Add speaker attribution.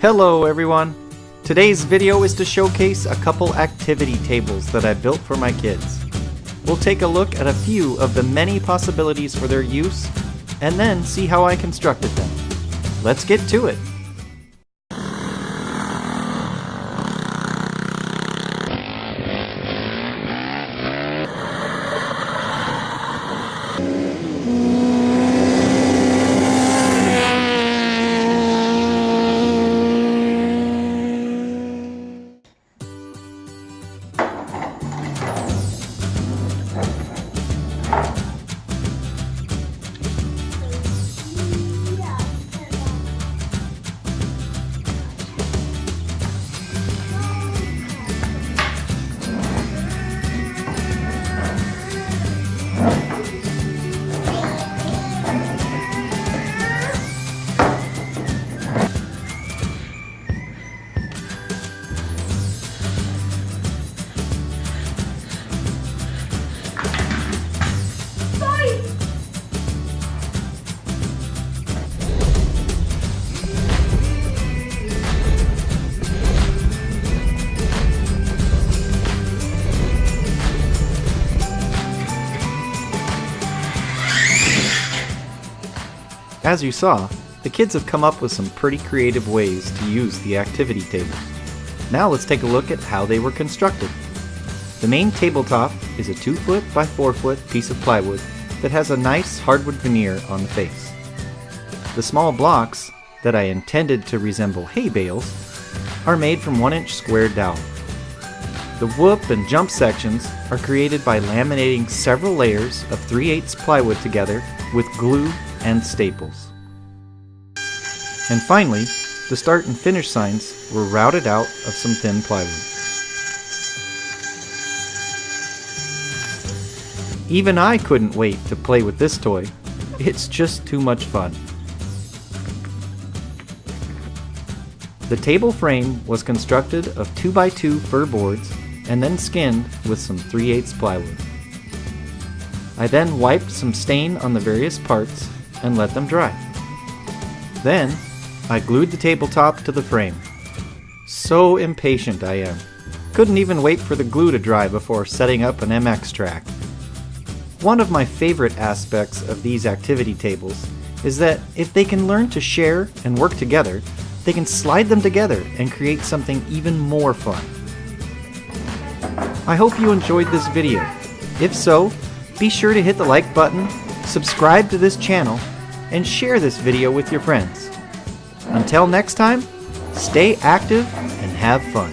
Speaker 1: Hello everyone! Today's video is to showcase a couple activity tables that I built for my kids. We'll take a look at a few of the many possibilities for their use, and then see how I constructed them. Let's get to it! As you saw, the kids have come up with some pretty creative ways to use the activity tables. Now let's take a look at how they were constructed. The main tabletop is a 2-foot by 4-foot piece of plywood that has a nice hardwood veneer on the face. The small blocks, that I intended to resemble hay bales, are made from 1-inch square dowel. The whoop and jump sections are created by laminating several layers of 3/8 plywood together with glue and staples. And finally, the start and finish signs were routed out of some thin plywood. Even I couldn't wait to play with this toy. It's just too much fun. The table frame was constructed of 2x2 fir boards and then skinned with some 3/8 plywood. I then wiped some stain on the various parts and let them dry. Then, I glued the tabletop to the frame. So impatient I am. Couldn't even wait for the glue to dry before setting up an MX track. One of my favorite aspects of these activity tables is that if they can learn to share and work together, they can slide them together and create something even more fun. I hope you enjoyed this video. If so, be sure to hit the like button, subscribe to this channel, and share this video with your friends. Until next time, stay active and have fun.